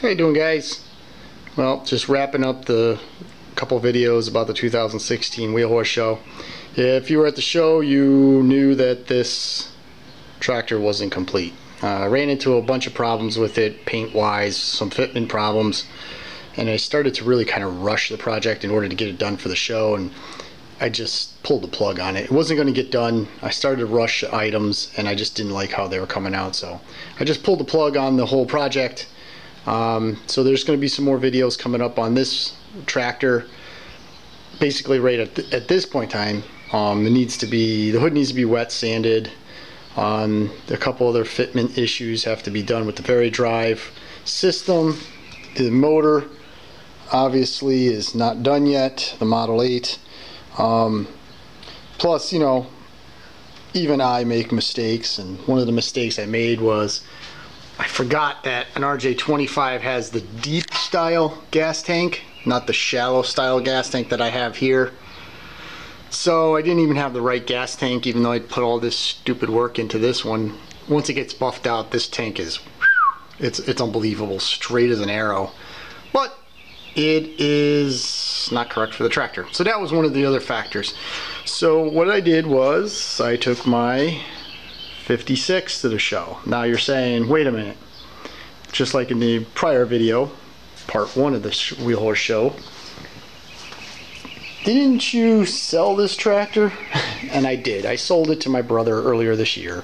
How you doing, guys? Well, just wrapping up the couple videos about the 2016 Wheel Horse Show. If you were at the show, you knew that this tractor wasn't complete. I ran into a bunch of problems with it, paint-wise, some fitment problems, and I started to really kind of rush the project in order to get it done for the show, and I just pulled the plug on it. It wasn't going to get done. I started to rush items, and I just didn't like how they were coming out, so I just pulled the plug on the whole project. So there's going to be some more videos coming up on this tractor. Basically, right at this point in time, the hood needs to be wet sanded. A couple other fitment issues have to be done with the vari-drive system. The motor obviously is not done yet, the Model 8. Plus, you know, even I make mistakes, and one of the mistakes I made was I forgot that an RJ25 has the deep style gas tank, not the shallow style gas tank that I have here. So I didn't even have the right gas tank, even though I put all this stupid work into this one. Once it gets buffed out, this tank is, it's unbelievable, straight as an arrow. But it is not correct for the tractor. So that was one of the other factors. So what I did was I took my 56 to the show. Now you're saying, wait a minute, just like in the prior video, part 1 of this Wheel Horse Show, didn't you sell this tractor? And I did. I sold it to my brother earlier this year.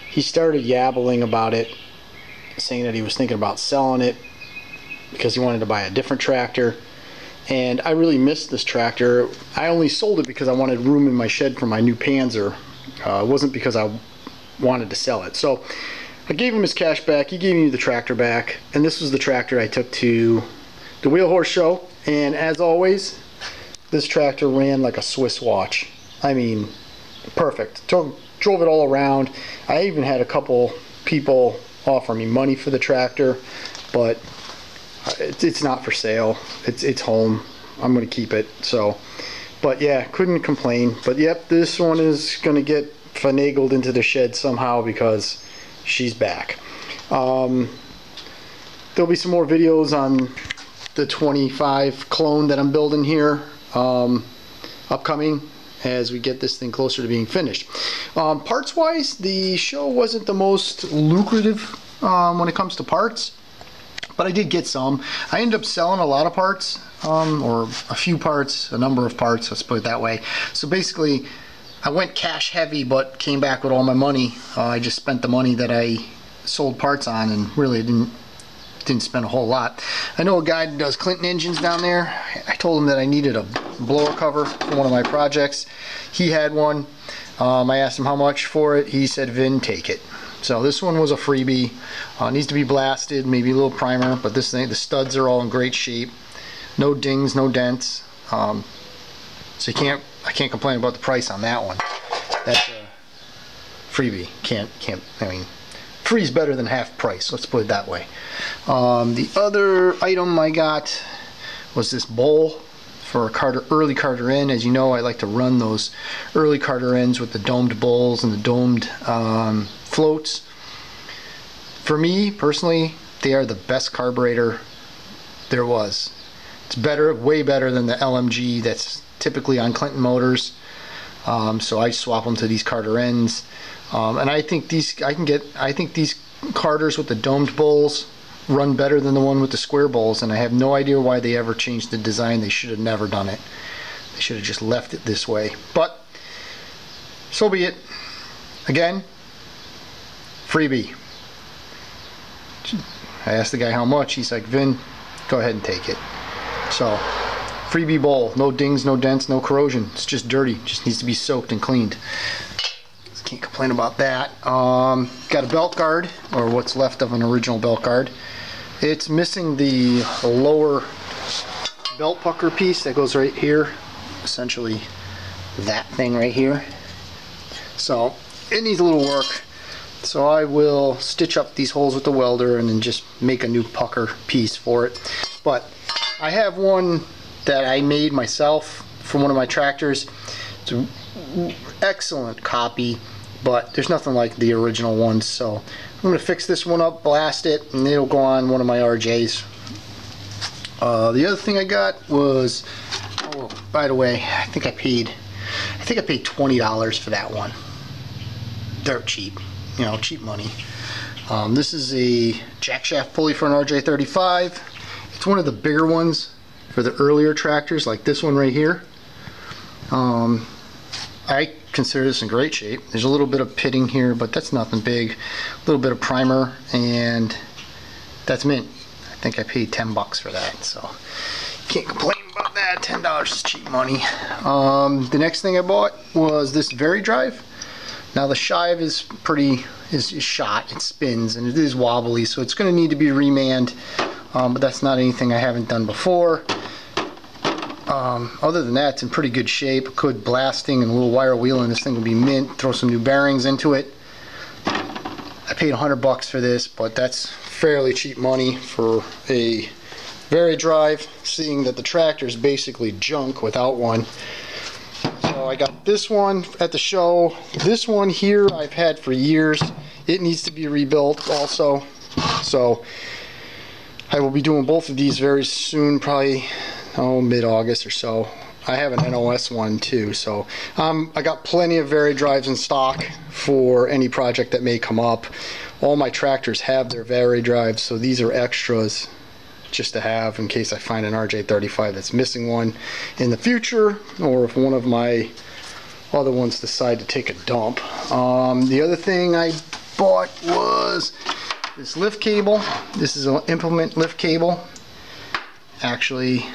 He started yabbling about it, saying that he was thinking about selling it because he wanted to buy a different tractor. And I really missed this tractor. I only sold it because I wanted room in my shed for my new Panzer. It wasn't because I wanted to sell it. So I gave him his cash back. He gave me the tractor back. And this was the tractor I took to the Wheel Horse Show. And as always, this tractor ran like a Swiss watch. I mean, perfect. Drove it all around. I even had a couple people offer me money for the tractor, but it's not for sale. It's home. I'm going to keep it. So, but yeah, couldn't complain. But yep, this one is going to get finagled into the shed somehow because she's back. There'll be some more videos on the 25 clone that I'm building here upcoming as we get this thing closer to being finished. Parts wise, the show wasn't the most lucrative when it comes to parts, but I did get some. I ended up selling a lot of parts, or a few parts, a number of parts, let's put it that way. So basically I went cash heavy but came back with all my money. I just spent the money that I sold parts on and really didn't spend a whole lot. I know a guy that does Clinton engines down there. I told him that I needed a blower cover for one of my projects. He had one. I asked him how much for it. He said, Vin, take it. So this one was a freebie. Needs to be blasted, maybe a little primer, but this thing, the studs are all in great shape. No dings, no dents. So I can't complain about the price on that one. That's a freebie. I mean, free's better than half price, let's put it that way. The other item I got was this bowl for a early Carter end. As you know, I like to run those early Carter ends with the domed bowls and the domed floats. For me personally, they are the best carburetor there was. It's better, way better than the LMG that's typically on Clinton motors. So I swap them to these Carter ends. And I think these Carters with the domed bowls run better than the one with the square bowls, and I have no idea why they ever changed the design. They should have never done it. They should have just left it this way. But so be it. Again, freebie. I asked the guy how much. He's like, Vin, go ahead and take it. So freebie bowl, no dings, no dents, no corrosion. It's just dirty. Just needs to be soaked and cleaned. Can't complain about that. Got a belt guard, or what's left of an original belt guard. It's missing the lower belt pucker piece that goes right here, essentially that thing right here. So it needs a little work. So I will stitch up these holes with the welder and then just make a new pucker piece for it. But I have one that I made myself from one of my tractors. It's an excellent copy, but there's nothing like the original ones, so going to fix this one up, blast it, and it'll go on one of my RJs. The other thing I got was, oh, by the way, I think I paid $20 for that one. Dirt cheap, you know, cheap money. This is a jack shaft pulley for an RJ35. It's one of the bigger ones for the earlier tractors, like this one right here. I consider this in great shape. There's a little bit of pitting here, but that's nothing big. A little bit of primer, and that's mint. I think I paid 10 bucks for that, so can't complain about that. $10 is cheap money. The next thing I bought was this Very Drive. Now the shive is shot, it spins, and it is wobbly, so it's going to need to be remanned, but that's not anything I haven't done before. Other than that, it's in pretty good shape. Good blasting and a little wire wheeling. This thing will be mint. Throw some new bearings into it. I paid 100 bucks for this, but that's fairly cheap money for a Very Drive, seeing that the tractor is basically junk without one. So I got this one at the show. This one here I've had for years. It needs to be rebuilt also. So I will be doing both of these very soon, probably mid-August or so. I have an NOS one too, so I got plenty of Very Drives in stock for any project that may come up. All my tractors have their Very Drives, so these are extras just to have in case I find an RJ35 that's missing one in the future, or if one of my other ones decide to take a dump. The other thing I bought was this lift cable. This is an implement lift cable. Actually,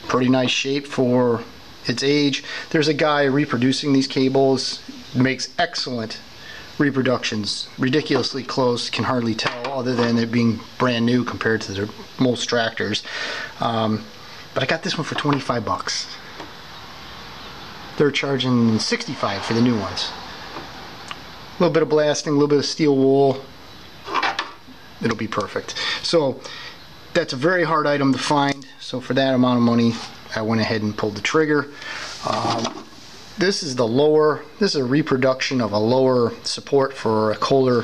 pretty nice shape for its age. There's a guy reproducing these cables, makes excellent reproductions, ridiculously close, can hardly tell other than it being brand new compared to most tractors. But I got this one for 25 bucks. They're charging 65 for the new ones. A little bit of blasting, a little bit of steel wool, it'll be perfect. So that's a very hard item to find, so for that amount of money I went ahead and pulled the trigger. This is a reproduction of a lower support for a Kohler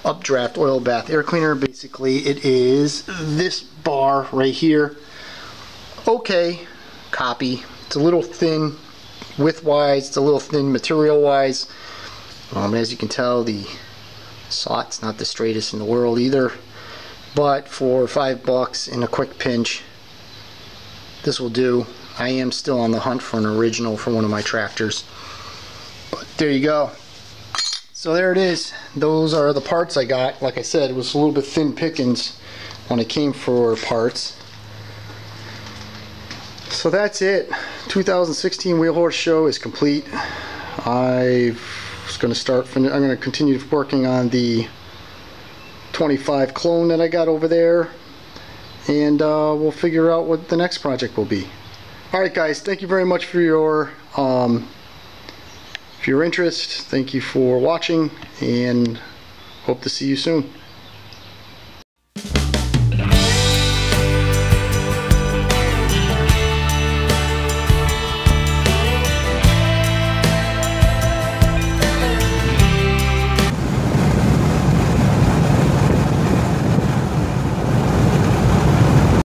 updraft oil bath air cleaner. Basically it is this bar right here. Okay, copy. It's a little thin width-wise, it's a little thin material-wise. As you can tell, the slot's not the straightest in the world either. But for 5 bucks in a quick pinch, this will do. I am still on the hunt for an original for one of my tractors. But there you go. So there it is. Those are the parts I got. Like I said, it was a little bit thin pickings when it came for parts. So that's it. 2016 Wheel Horse Show is complete. I'm going to continue working on the 25 clone that I got over there, and we'll figure out what the next project will be. Alright guys, thank you very much for your interest. Thank you for watching, and hope to see you soon.